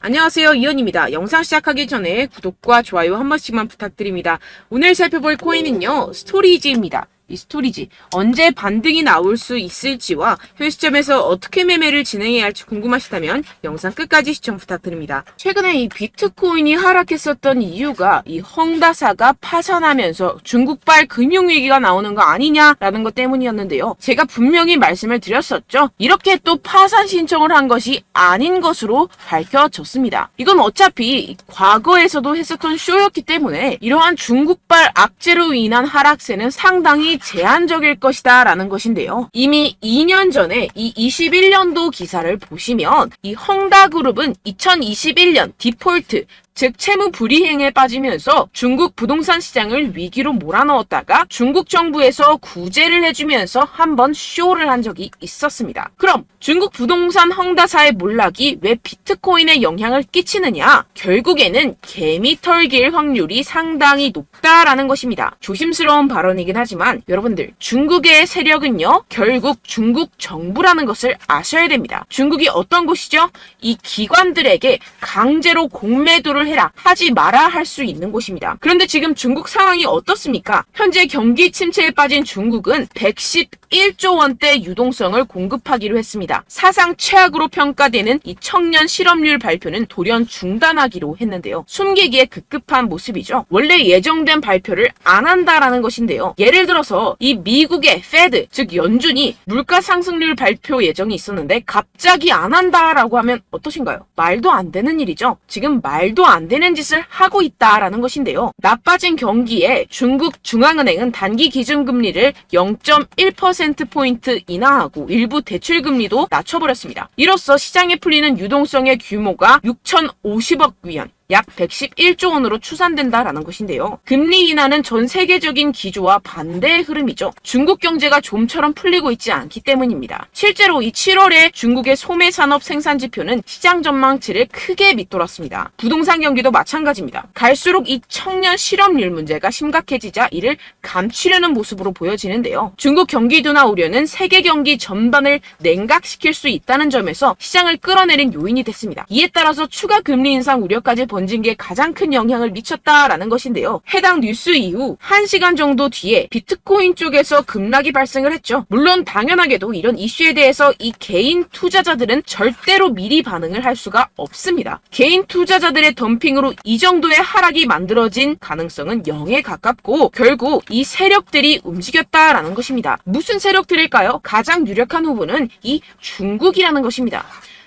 안녕하세요, 이현입니다. 영상 시작하기 전에 구독과 좋아요 한 번씩만 부탁드립니다. 오늘 살펴볼 코인은요, 스토리지입니다. 이 스토리지 언제 반등이 나올 수 있을지와 현 시점에서 어떻게 매매를 진행해야 할지 궁금하시다면 영상 끝까지 시청 부탁드립니다. 최근에 이 비트코인이 하락했었던 이유가 이 헝다사가 파산하면서 중국발 금융위기가 나오는 거 아니냐라는 것 때문이었는데요. 제가 분명히 말씀을 드렸었죠. 이렇게 또 파산 신청을 한 것이 아닌 것으로 밝혀졌습니다. 이건 어차피 과거에서도 했었던 쇼였기 때문에 이러한 중국발 악재로 인한 하락세는 상당히 제한적일 것이다 라는 것인데요. 이미 2년 전에 이 21년도 기사를 보시면 이 헝다그룹은 2021년 디폴트 즉 채무 불이행에 빠지면서 중국 부동산 시장을 위기로 몰아넣었다가 중국 정부에서 구제를 해주면서 한번 쇼를 한 적이 있었습니다. 그럼 중국 부동산 헝다사의 몰락이 왜 비트코인에 영향을 끼치느냐? 결국에는 개미 털길 확률이 상당히 높다라는 것입니다. 조심스러운 발언이긴 하지만 여러분들 중국의 세력은요 결국 중국 정부라는 것을 아셔야 됩니다. 중국이 어떤 곳이죠? 이 기관들에게 강제로 공매도를 해라, 하지 마라 할 수 있는 곳입니다. 그런데 지금 중국 상황이 어떻습니까? 현재 경기 침체에 빠진 중국은 111조 원대 유동성을 공급하기로 했습니다. 사상 최악으로 평가되는 이 청년 실업률 발표는 돌연 중단하기로 했는데요. 숨기기에 급급한 모습이죠. 원래 예정된 발표를 안 한다라는 것인데요. 예를 들어서 이 미국의 페드, 즉 연준이 물가 상승률 발표 예정이 있었는데 갑자기 안 한다라고 하면 어떠신가요? 말도 안 되는 일이죠. 지금 말도 안 되는 짓을 하고 있다라는 것인데요. 나빠진 경기에 중국 중앙은행은 단기 기준금리를 0.1%포인트 인하하고 일부 대출금리도 낮춰버렸습니다. 이로써 시장에 풀리는 유동성의 규모가 6,050억 위안, 약 111조 원으로 추산된다라는 것인데요. 금리 인하는 전 세계적인 기조와 반대의 흐름이죠. 중국 경제가 좀처럼 풀리고 있지 않기 때문입니다. 실제로 이 7월에 중국의 소매 산업 생산 지표는 시장 전망치를 크게 밑돌았습니다. 부동산 경기도 마찬가지입니다. 갈수록 이 청년 실업률 문제가 심각해지자 이를 감추려는 모습으로 보여지는데요. 중국 경기 둔화 우려는 세계 경기 전반을 냉각시킬 수 있다는 점에서 시장을 끌어내린 요인이 됐습니다. 이에 따라서 추가 금리 인상 우려까지 번진 게 가장 큰 영향을 미쳤다라는 것인데요. 해당 뉴스 이후 1시간 정도 뒤에 비트코인 쪽에서 급락이 발생을 했죠. 물론 당연하게도 이런 이슈에 대해서 이 개인 투자자들은 절대로 미리 반응을 할 수가 없습니다. 개인 투자자들의 덤핑으로 이 정도의 하락이 만들어진 가능성은 0에 가깝고 결국 이 세력들이 움직였다라는 것입니다. 무슨 세력들일까요? 가장 유력한 후보는 이 중국이라는 것입니다.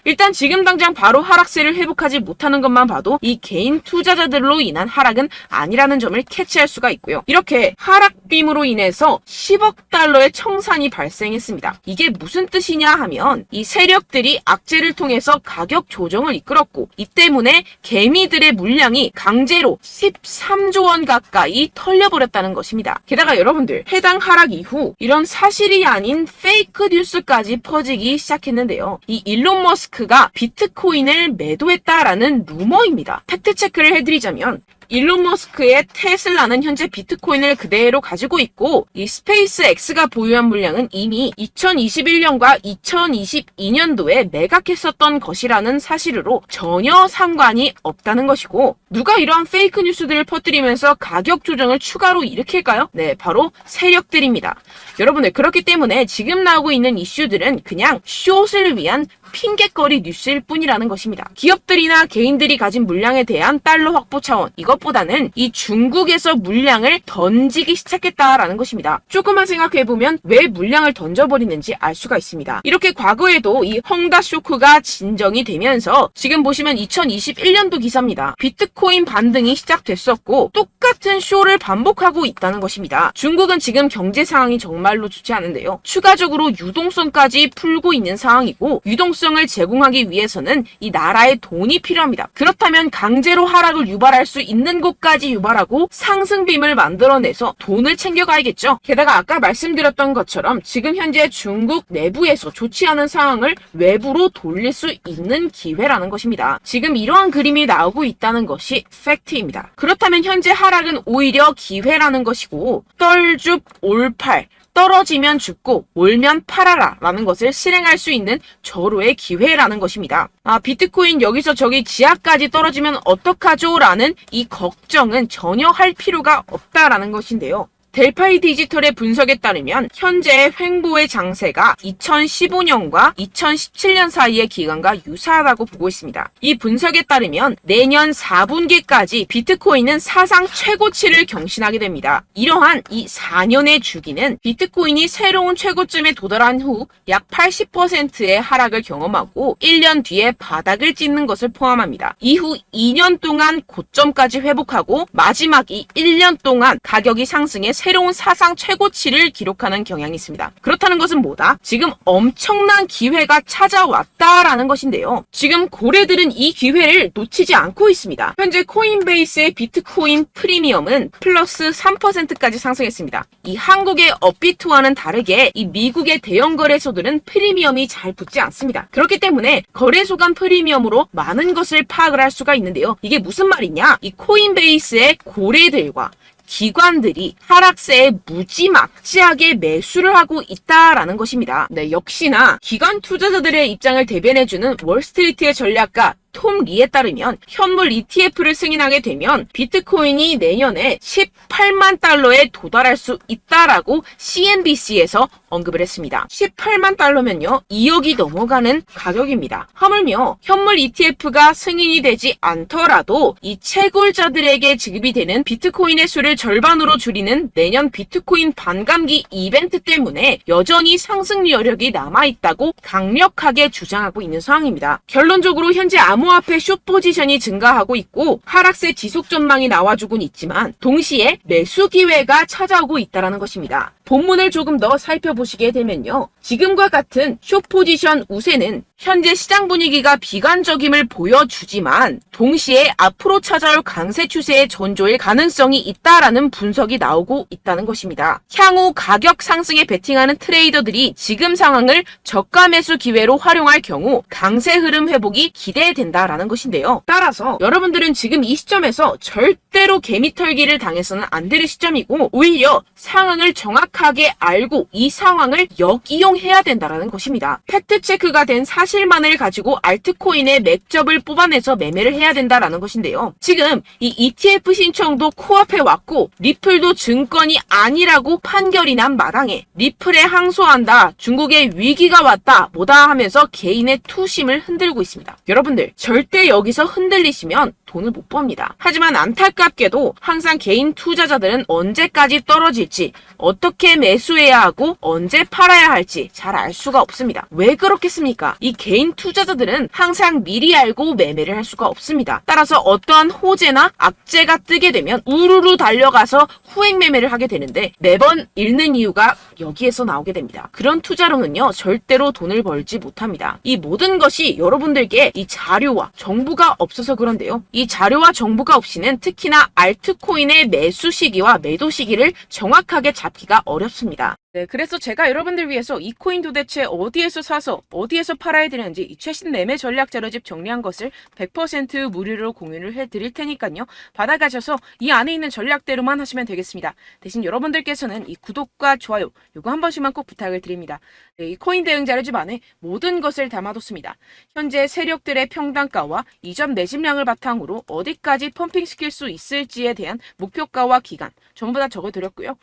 일단 지금 당장 바로 하락세를 회복하지 못하는 것만 봐도 이 개인 투자자들로 인한 하락은 아니라는 점을 캐치할 수가 있고요. 이렇게 하락빔으로 인해서 10억 달러의 청산이 발생했습니다. 이게 무슨 뜻이냐 하면 이 세력들이 악재를 통해서 가격 조정을 이끌었고 이 때문에 개미들의 물량이 강제로 13조 원 가까이 털려버렸다는 것입니다. 게다가 여러분들 해당 하락 이후 이런 사실이 아닌 페이크 뉴스까지 퍼지기 시작했는데요. 이 일론 머스크가 비트코인을 매도했다라는 루머입니다. 팩트체크를 해드리자면 일론 머스크의 테슬라는 현재 비트코인을 그대로 가지고 있고 이 스페이스X가 보유한 물량은 이미 2021년과 2022년도에 매각했었던 것이라는 사실로 전혀 상관이 없다는 것이고 누가 이러한 페이크 뉴스들을 퍼뜨리면서 가격 조정을 추가로 일으킬까요? 네, 바로 세력들입니다. 여러분들 그렇기 때문에 지금 나오고 있는 이슈들은 그냥 숏을 위한 핑계거리 뉴스일 뿐이라는 것입니다. 기업들이나 개인들이 가진 물량에 대한 달러 확보 차원 이것보다는 이 중국에서 물량을 던지기 시작했다라는 것입니다. 조금만 생각해보면 왜 물량을 던져버리는지 알 수가 있습니다. 이렇게 과거에도 이 헝다 쇼크가 진정이 되면서 지금 보시면 2021년도 기사입니다. 비트코인 반등이 시작됐었고 똑같은 쇼를 반복하고 있다는 것입니다. 중국은 지금 경제 상황이 정말로 좋지 않은데요. 추가적으로 유동성까지 풀고 있는 상황이고 유동성을 제공하기 위해서는 이 나라의 돈이 필요합니다. 그렇다면 강제로 하락을 유발할 수 있는 곳까지 유발하고 상승빔을 만들어내서 돈을 챙겨가야겠죠. 게다가 아까 말씀드렸던 것처럼 지금 현재 중국 내부에서 좋지 않은 상황을 외부로 돌릴 수 있는 기회라는 것입니다. 지금 이러한 그림이 나오고 있다는 것이 팩트입니다. 그렇다면 현재 하락은 오히려 기회라는 것이고 떨줍 올팔 떨어지면 죽고 올면 팔아라 라는 것을 실행할 수 있는 절호의 기회라는 것입니다. 비트코인 여기서 저기 지하까지 떨어지면 어떡하죠? 라는 이 걱정은 전혀 할 필요가 없다라는 것인데요. 델파이 디지털의 분석에 따르면 현재의 횡보의 장세가 2015년과 2017년 사이의 기간과 유사하다고 보고 있습니다. 이 분석에 따르면 내년 4분기까지 비트코인은 사상 최고치를 경신하게 됩니다. 이러한 이 4년의 주기는 비트코인이 새로운 최고점에 도달한 후 약 80%의 하락을 경험하고 1년 뒤에 바닥을 찍는 것을 포함합니다. 이후 2년 동안 고점까지 회복하고 마지막 이 1년 동안 가격이 상승해 새로운 사상 최고치를 기록하는 경향이 있습니다. 그렇다는 것은 뭐다? 지금 엄청난 기회가 찾아왔다라는 것인데요. 지금 고래들은 이 기회를 놓치지 않고 있습니다. 현재 코인베이스의 비트코인 프리미엄은 플러스 3%까지 상승했습니다. 이 한국의 업비트와는 다르게 이 미국의 대형 거래소들은 프리미엄이 잘 붙지 않습니다. 그렇기 때문에 거래소 간 프리미엄으로 많은 것을 파악을 할 수가 있는데요. 이게 무슨 말이냐? 이 코인베이스의 고래들과 기관들이 하락세에 무지막지하게 매수를 하고 있다라는 것입니다. 네, 역시나 기관 투자자들의 입장을 대변해주는 월스트리트의 전략가 톰 리에 따르면 현물 ETF를 승인하게 되면 비트코인이 내년에 18만 달러에 도달할 수 있다라고 CNBC에서 언급을 했습니다. 18만 달러면요 2억이 넘어가는 가격입니다. 하물며 현물 ETF가 승인이 되지 않더라도 이 채굴자들에게 지급이 되는 비트코인의 수를 절반으로 줄이는 내년 비트코인 반감기 이벤트 때문에 여전히 상승 여력이 남아있다고 강력하게 주장하고 있는 상황입니다. 결론적으로 현재 암호화폐 숏 포지션이 증가하고 있고 하락세 지속 전망이 나와주곤 있지만 동시에 매수 기회가 찾아오고 있다는 것입니다. 본문을 조금 더 살펴보시게 되면요. 지금과 같은 숏 포지션 우세는 현재 시장 분위기가 비관적임을 보여주지만 동시에 앞으로 찾아올 강세 추세의 전조일 가능성이 있다라는 분석이 나오고 있다는 것입니다. 향후 가격 상승에 베팅하는 트레이더들이 지금 상황을 저가 매수 기회로 활용할 경우 강세 흐름 회복이 기대된다라는 것인데요. 따라서 여러분들은 지금 이 시점에서 절대로 개미털기를 당해서는 안 될 시점이고 오히려 상황을 정확하게 알고 이 상황을 역이용해야 된다라는 것입니다. 팩트체크가 된 사실만을 가지고 알트코인의 맥접을 뽑아내서 매매를 해야 된다라는 것인데요. 지금 이 ETF 신청도 코앞에 왔고 리플도 증권이 아니라고 판결이 난 마당에 리플에 항소한다, 중국의 위기가 왔다 뭐다 하면서 개인의 투심을 흔들고 있습니다. 여러분들 절대 여기서 흔들리시면 돈을 못 법니다. 하지만 안타깝게도 항상 개인 투자자들은 언제까지 떨어질지, 어떻게 매수해야 하고 언제 팔아야 할지 잘 알 수가 없습니다. 왜 그렇겠습니까? 이 개인 투자자들은 항상 미리 알고 매매를 할 수가 없습니다. 따라서 어떠한 호재나 악재가 뜨게 되면 우르르 달려가서 후행 매매를 하게 되는데 매번 잃는 이유가 여기에서 나오게 됩니다. 그런 투자로는요 절대로 돈을 벌지 못합니다. 이 모든 것이 여러분들께 이 자료와 정보가 없어서 그런데요. 이 자료와 정보가 없이는 특히나 알트코인의 매수 시기와 매도 시기를 정확하게 잡기가 어렵습니다. 네, 그래서 제가 여러분들 위해서 이 코인 도대체 어디에서 사서 어디에서 팔아야 되는지 이 최신 매매 전략 자료집 정리한 것을 100% 무료로 공유를 해드릴 테니까요. 받아가셔서 이 안에 있는 전략대로만 하시면 되겠습니다. 대신 여러분들께서는 이 구독과 좋아요 요거 한 번씩만 꼭 부탁을 드립니다. 네, 이 코인 대응 자료집 안에 모든 것을 담아뒀습니다. 현재 세력들의 평단가와 이전 매집량을 바탕으로 어디까지 펌핑시킬 수 있을지에 대한 목표가와 기간 전부 다 적어드렸고요.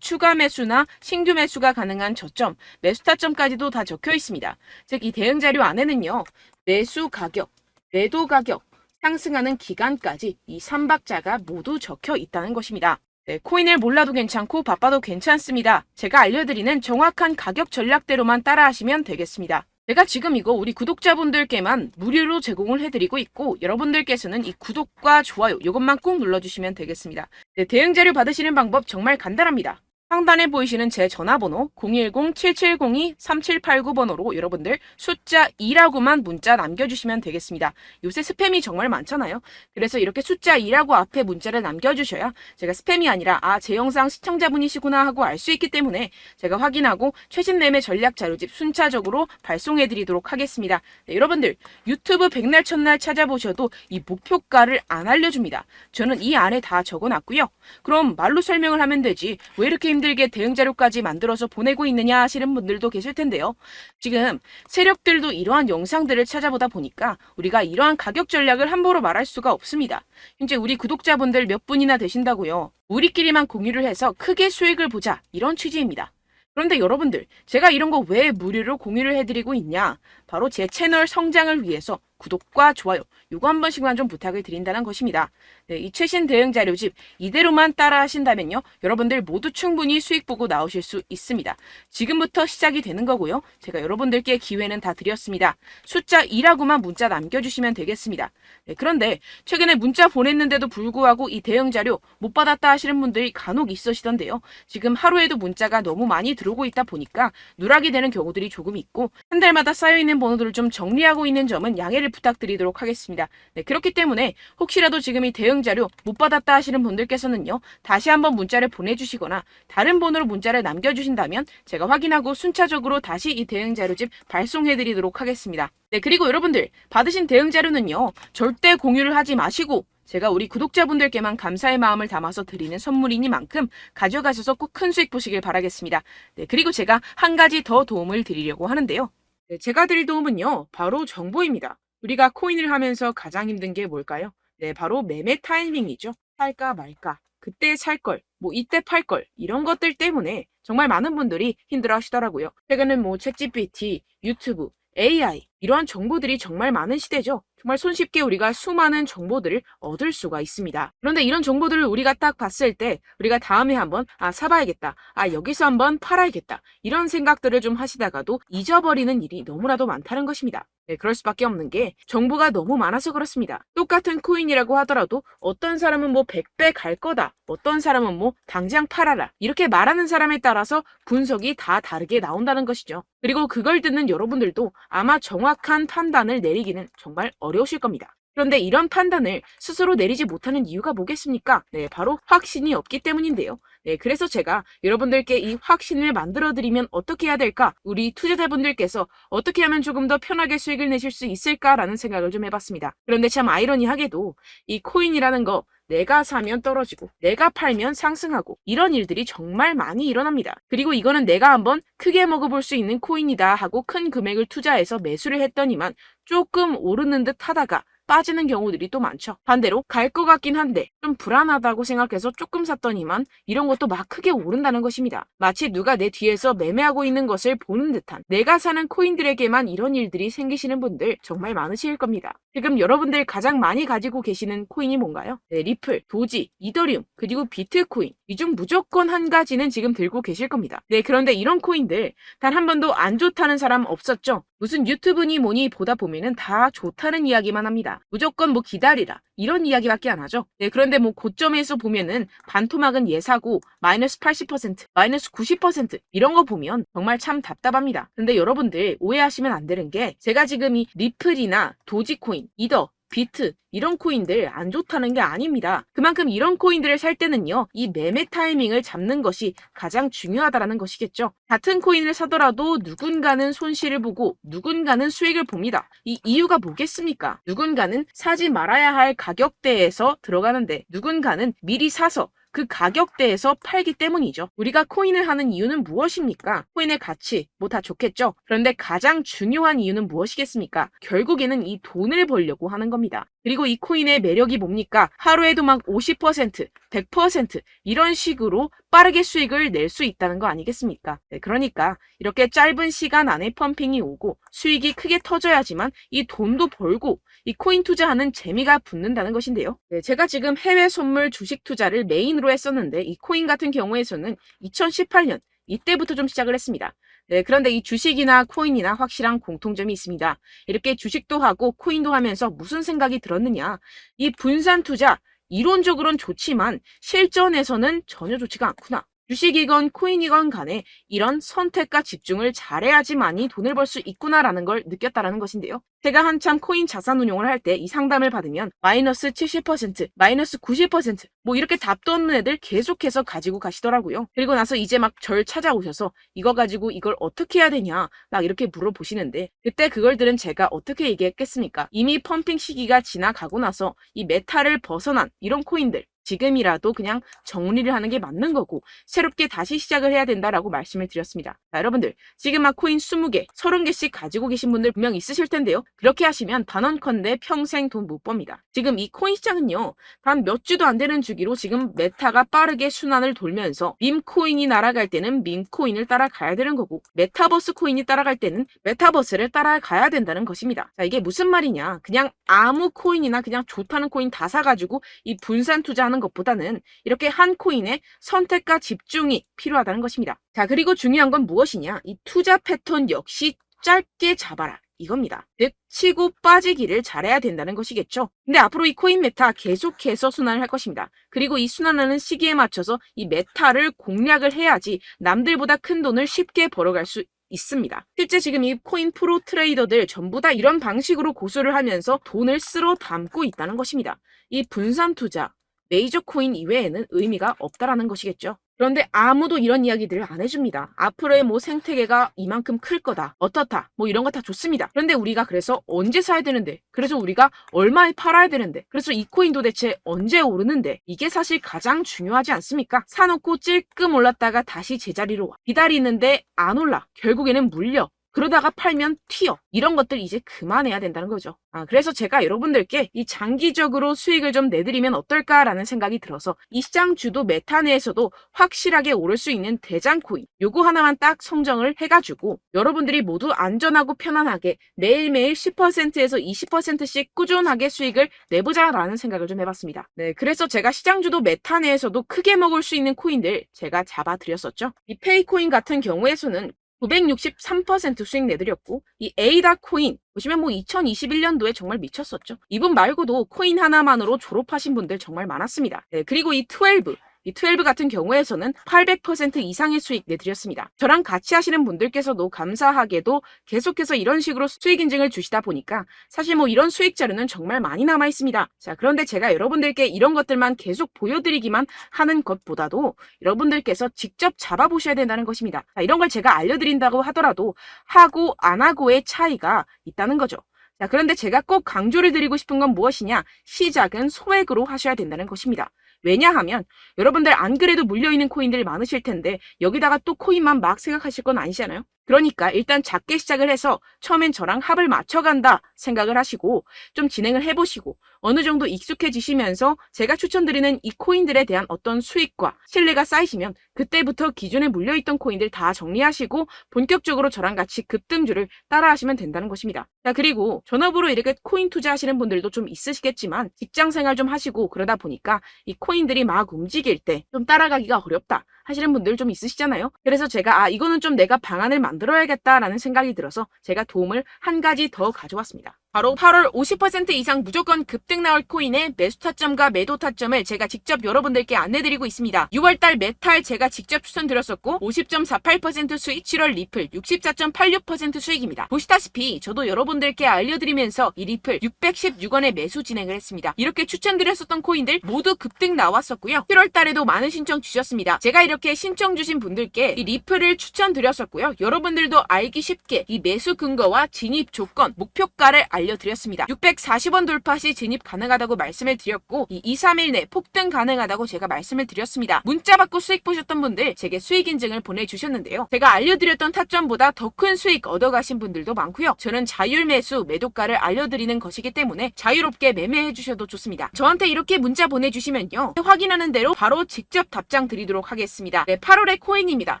추가 매수나 신규 매수가 가능한 저점, 매수 타점까지도 다 적혀 있습니다. 즉 이 대응 자료 안에는요. 매수 가격, 매도 가격, 상승하는 기간까지 이 3박자가 모두 적혀 있다는 것입니다. 네, 코인을 몰라도 괜찮고 바빠도 괜찮습니다. 제가 알려드리는 정확한 가격 전략대로만 따라하시면 되겠습니다. 제가 지금 이거 우리 구독자분들께만 무료로 제공을 해드리고 있고 여러분들께서는 이 구독과 좋아요 이것만 꼭 눌러주시면 되겠습니다. 네, 대응 자료 받으시는 방법 정말 간단합니다. 상단에 보이시는 제 전화번호 010-7702-3789번호로 여러분들 숫자 2라고만 문자 남겨주시면 되겠습니다. 요새 스팸이 정말 많잖아요. 그래서 이렇게 숫자 2라고 앞에 문자를 남겨주셔야 제가 스팸이 아니라 제 영상 시청자분이시구나 하고 알 수 있기 때문에 제가 확인하고 최신 매매 전략 자료집 순차적으로 발송해드리도록 하겠습니다. 네, 여러분들 유튜브 백날 첫날 찾아보셔도 이 목표가를 안 알려줍니다. 저는 이 안에 다 적어놨고요. 그럼 말로 설명을 하면 되지 왜 이렇게 힘들게 대응 자료까지 만들어서 보내고 있느냐 하시는 분들도 계실 텐데요. 지금 세력들도 이러한 영상들을 찾아보다 보니까 우리가 이러한 가격 전략을 함부로 말할 수가 없습니다. 현재 우리 구독자분들 몇 분이나 되신다고요. 우리끼리만 공유를 해서 크게 수익을 보자, 이런 취지입니다. 그런데 여러분들, 제가 이런 거 왜 무료로 공유를 해드리고 있냐? 바로 제 채널 성장을 위해서 구독과 좋아요, 요거 한 번씩만 좀 부탁을 드린다는 것입니다. 네, 이 최신 대응 자료집 이대로만 따라 하신다면요, 여러분들 모두 충분히 수익 보고 나오실 수 있습니다. 지금부터 시작이 되는 거고요. 제가 여러분들께 기회는 다 드렸습니다. 숫자 2라고만 문자 남겨주시면 되겠습니다. 네, 그런데 최근에 문자 보냈는데도 불구하고 이 대응 자료 못 받았다 하시는 분들이 간혹 있으시던데요. 지금 하루에도 문자가 너무 많이 들어오고 있다 보니까 누락이 되는 경우들이 조금 있고, 한 달마다 쌓여있는 번호들을 좀 정리하고 있는 점은 양해를 부탁드리도록 하겠습니다. 네, 그렇기 때문에 혹시라도 지금 이 대응 자료 못 받았다 하시는 분들께서는요, 다시 한번 문자를 보내주시거나 다른 번호로 문자를 남겨주신다면 제가 확인하고 순차적으로 다시 이 대응 자료집 발송해드리도록 하겠습니다. 네, 그리고 여러분들 받으신 대응 자료는요, 절대 공유를 하지 마시고 제가 우리 구독자분들께만 감사의 마음을 담아서 드리는 선물이니만큼 가져가셔서 꼭 큰 수익 보시길 바라겠습니다. 네, 그리고 제가 한 가지 더 도움을 드리려고 하는데요. 네, 제가 드릴 도움은요, 바로 정보입니다. 우리가 코인을 하면서 가장 힘든 게 뭘까요? 네, 바로 매매 타이밍이죠. 살까 말까, 그때 살 걸, 뭐 이때 팔 걸, 이런 것들 때문에 정말 많은 분들이 힘들어 하시더라고요. 최근은 뭐 챗GPT, 유튜브, AI, 이러한 정보들이 정말 많은 시대죠. 정말 손쉽게 우리가 수많은 정보들을 얻을 수가 있습니다. 그런데 이런 정보들을 우리가 딱 봤을 때 우리가 다음에 한번 사봐야겠다, 여기서 한번 팔아야겠다, 이런 생각들을 좀 하시다가도 잊어버리는 일이 너무나도 많다는 것입니다. 네, 그럴 수밖에 없는 게 정보가 너무 많아서 그렇습니다. 똑같은 코인이라고 하더라도 어떤 사람은 뭐 100배 갈 거다, 어떤 사람은 뭐 당장 팔아라, 이렇게 말하는 사람에 따라서 분석이 다 다르게 나온다는 것이죠. 그리고 그걸 듣는 여러분들도 아마 정확한 판단을 내리기는 정말 어려우실 겁니다. 그런데 이런 판단을 스스로 내리지 못하는 이유가 뭐겠습니까? 네, 바로 확신이 없기 때문인데요. 네, 그래서 제가 여러분들께 이 확신을 만들어드리면 어떻게 해야 될까? 우리 투자자분들께서 어떻게 하면 조금 더 편하게 수익을 내실 수 있을까라는 생각을 좀 해봤습니다. 그런데 참 아이러니하게도 이 코인이라는 거, 내가 사면 떨어지고 내가 팔면 상승하고, 이런 일들이 정말 많이 일어납니다. 그리고 이거는 내가 한번 크게 먹어볼 수 있는 코인이다 하고 큰 금액을 투자해서 매수를 했더니만 조금 오르는 듯 하다가 빠지는 경우들이 또 많죠. 반대로 갈 것 같긴 한데 좀 불안하다고 생각해서 조금 샀더니만 이런 것도 막 크게 오른다는 것입니다. 마치 누가 내 뒤에서 매매하고 있는 것을 보는 듯한, 내가 사는 코인들에게만 이런 일들이 생기시는 분들 정말 많으실 겁니다. 지금 여러분들 가장 많이 가지고 계시는 코인이 뭔가요? 네, 리플, 도지, 이더리움, 그리고 비트코인, 이 중 무조건 한 가지는 지금 들고 계실 겁니다. 네, 그런데 이런 코인들 단 한 번도 안 좋다는 사람 없었죠? 무슨 유튜브니 뭐니 보다 보면은 다 좋다는 이야기만 합니다. 무조건 뭐 기다리라, 이런 이야기밖에 안 하죠. 네, 그런데 뭐 고점에서 보면은 반토막은 예사고 마이너스 80%, 마이너스 90% 이런 거 보면 정말 참 답답합니다. 근데 여러분들 오해하시면 안 되는 게, 제가 지금 이 리플이나 도지코인, 이더, 비트, 이런 코인들 안 좋다는 게 아닙니다. 그만큼 이런 코인들을 살 때는요, 이 매매 타이밍을 잡는 것이 가장 중요하다는 것이겠죠. 같은 코인을 사더라도 누군가는 손실을 보고 누군가는 수익을 봅니다. 이 이유가 뭐겠습니까? 누군가는 사지 말아야 할 가격대에서 들어가는데 누군가는 미리 사서 그 가격대에서 팔기 때문이죠. 우리가 코인을 하는 이유는 무엇입니까? 코인의 가치, 뭐 다 좋겠죠. 그런데 가장 중요한 이유는 무엇이겠습니까? 결국에는 이 돈을 벌려고 하는 겁니다. 그리고 이 코인의 매력이 뭡니까? 하루에도 막 50%, 100% 이런 식으로 빠르게 수익을 낼 수 있다는 거 아니겠습니까? 네, 그러니까 이렇게 짧은 시간 안에 펌핑이 오고 수익이 크게 터져야지만 이 돈도 벌고 이 코인 투자하는 재미가 붙는다는 것인데요. 네, 제가 지금 해외 선물 주식 투자를 메인으로 했었는데 이 코인 같은 경우에서는 2018년 이때부터 좀 시작을 했습니다. 네, 그런데 이 주식이나 코인이나 확실한 공통점이 있습니다. 이렇게 주식도 하고 코인도 하면서 무슨 생각이 들었느냐? 이 분산 투자, 이론적으로는 좋지만 실전에서는 전혀 좋지가 않구나. 주식이건 코인이건 간에 이런 선택과 집중을 잘해야지만이 돈을 벌 수 있구나라는 걸 느꼈다라는 것인데요. 제가 한참 코인 자산 운용을 할 때 이 상담을 받으면 마이너스 70%, 마이너스 90%, 뭐 이렇게 답도 없는 애들 계속해서 가지고 가시더라고요. 그리고 나서 이제 막 절 찾아오셔서 이거 가지고 이걸 어떻게 해야 되냐 막 이렇게 물어보시는데, 그때 그걸 들은 제가 어떻게 얘기했겠습니까? 이미 펌핑 시기가 지나가고 나서 이 메타를 벗어난 이런 코인들, 지금이라도 그냥 정리를 하는 게 맞는 거고 새롭게 다시 시작을 해야 된다라고 말씀을 드렸습니다. 자, 여러분들 지금 막 코인 20개, 30개씩 가지고 계신 분들 분명 있으실 텐데요. 그렇게 하시면 단언컨대 평생 돈 못 법니다. 지금 이 코인 시장은요. 단 몇 주도 안 되는 주기로 지금 메타가 빠르게 순환을 돌면서 밈코인이 날아갈 때는 밈코인을 따라가야 되는 거고 메타버스 코인이 따라갈 때는 메타버스를 따라가야 된다는 것입니다. 자, 이게 무슨 말이냐. 그냥 아무 코인이나 그냥 좋다는 코인 다 사가지고 이 분산 투자하는 것보다는 이렇게 한 코인에 선택과 집중이 필요하다는 것입니다. 자, 그리고 중요한 건 무엇이냐. 이 투자 패턴 역시 짧게 잡아라. 이겁니다. 즉 치고 빠지기를 잘해야 된다는 것이겠죠. 근데 앞으로 이 코인 메타 계속해서 순환을 할 것입니다. 그리고 이 순환하는 시기에 맞춰서 이 메타를 공략을 해야지 남들보다 큰 돈을 쉽게 벌어갈 수 있습니다. 실제 지금 이 코인 프로 트레이더들 전부 다 이런 방식으로 고수를 하면서 돈을 쓸어 담고 있다는 것입니다. 이 분산 투자, 메이저 코인 이외에는 의미가 없다라는 것이겠죠. 그런데 아무도 이런 이야기들을 안 해줍니다. 앞으로의 뭐 생태계가 이만큼 클 거다. 어떻다. 뭐 이런 거 다 좋습니다. 그런데 우리가 그래서 언제 사야 되는데? 그래서 우리가 얼마에 팔아야 되는데? 그래서 이 코인도 대체 언제 오르는데? 이게 사실 가장 중요하지 않습니까? 사놓고 찔끔 올랐다가 다시 제자리로 와. 기다리는데 안 올라. 결국에는 물려. 그러다가 팔면 튀어. 이런 것들 이제 그만해야 된다는 거죠. 그래서 제가 여러분들께 이 장기적으로 수익을 좀 내드리면 어떨까라는 생각이 들어서 이 시장 주도 메타 내에서도 확실하게 오를 수 있는 대장 코인 요거 하나만 딱 선정을 해가지고 여러분들이 모두 안전하고 편안하게 매일매일 10%에서 20%씩 꾸준하게 수익을 내보자라는 생각을 좀 해봤습니다. 네, 그래서 제가 시장 주도 메타 내에서도 크게 먹을 수 있는 코인들 제가 잡아드렸었죠. 이 페이코인 같은 경우에서는 963% 수익 내드렸고 이 에이다 코인 보시면 뭐 2021년도에 정말 미쳤었죠. 이분 말고도 코인 하나만으로 졸업하신 분들 정말 많았습니다. 네, 그리고 이 12 같은 경우에서는 800% 이상의 수익 내드렸습니다. 저랑 같이 하시는 분들께서도 감사하게도 계속해서 이런 식으로 수익 인증을 주시다 보니까 사실 뭐 이런 수익 자료는 정말 많이 남아 있습니다. 자, 그런데 제가 여러분들께 이런 것들만 계속 보여드리기만 하는 것보다도 여러분들께서 직접 잡아보셔야 된다는 것입니다. 자, 이런 걸 제가 알려드린다고 하더라도 하고 안 하고의 차이가 있다는 거죠. 자, 그런데 제가 꼭 강조를 드리고 싶은 건 무엇이냐? 시작은 소액으로 하셔야 된다는 것입니다. 왜냐하면 여러분들 안 그래도 물려있는 코인들 많으실 텐데 여기다가 또 코인만 막 생각하실 건 아니잖아요. 그러니까 일단 작게 시작을 해서 처음엔 저랑 합을 맞춰간다 생각을 하시고 좀 진행을 해보시고 어느 정도 익숙해지시면서 제가 추천드리는 이 코인들에 대한 어떤 수익과 신뢰가 쌓이시면 그때부터 기존에 물려있던 코인들 다 정리하시고 본격적으로 저랑 같이 급등주를 따라하시면 된다는 것입니다. 자, 그리고 전업으로 이렇게 코인 투자하시는 분들도 좀 있으시겠지만 직장 생활 좀 하시고 그러다 보니까 이 코인들이 막 움직일 때 좀 따라가기가 어렵다 하시는 분들 좀 있으시잖아요. 그래서 제가 이거는 좀 내가 방안을 만들어야겠다라는 생각이 들어서 제가 도움을 한 가지 더 가져왔습니다. 바로 8월 50% 이상 무조건 급등 나올 코인의 매수 타점과 매도 타점을 제가 직접 여러분들께 안내드리고 있습니다. 6월달 메탈 제가 직접 추천드렸었고 50.48% 수익, 7월 리플 64.86% 수익입니다. 보시다시피 저도 여러분들께 알려드리면서 이 리플 616원에 매수 진행을 했습니다. 이렇게 추천드렸었던 코인들 모두 급등 나왔었고요. 7월달에도 많은 신청 주셨습니다. 제가 이렇게 신청 주신 분들께 이 리플을 추천드렸었고요. 여러분들도 알기 쉽게 이 매수 근거와 진입 조건, 목표가를 알려드렸습니다. 640원 돌파 시 진입 가능하다고 말씀을 드렸고 이 2-3일 내 폭등 가능하다고 제가 말씀을 드렸습니다. 문자 받고 수익 보셨던 분들 제게 수익 인증을 보내주셨는데요. 제가 알려드렸던 타점보다 더 큰 수익 얻어가신 분들도 많고요. 저는 자율 매수 매도가를 알려드리는 것이기 때문에 자유롭게 매매해 주셔도 좋습니다. 저한테 이렇게 문자 보내주시면요. 확인하는 대로 바로 직접 답장 드리도록 하겠습니다. 네, 8월의 코인입니다.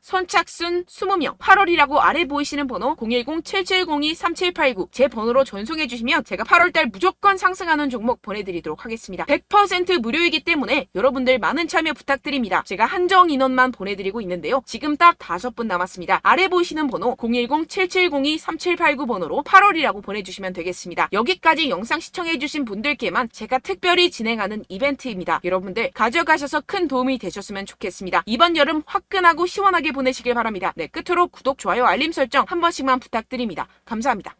선착순 20명 8월이라고 아래 보이시는 번호 010-7702-3789 제 번호로 전송해 주시면 제가 8월달 무조건 상승하는 종목 보내드리도록 하겠습니다. 100% 무료이기 때문에 여러분들 많은 참여 부탁드립니다. 제가 한정 인원만 보내드리고 있는데요. 지금 딱 5분 남았습니다. 아래 보이시는 번호 010-7702-3789 번호로 8월이라고 보내주시면 되겠습니다. 여기까지 영상 시청해주신 분들께만 제가 특별히 진행하는 이벤트입니다. 여러분들 가져가셔서 큰 도움이 되셨으면 좋겠습니다. 이번 여름 화끈하고 시원하게 보내시길 바랍니다. 네, 끝으로 구독, 좋아요, 알림 설정 한 번씩만 부탁드립니다. 감사합니다.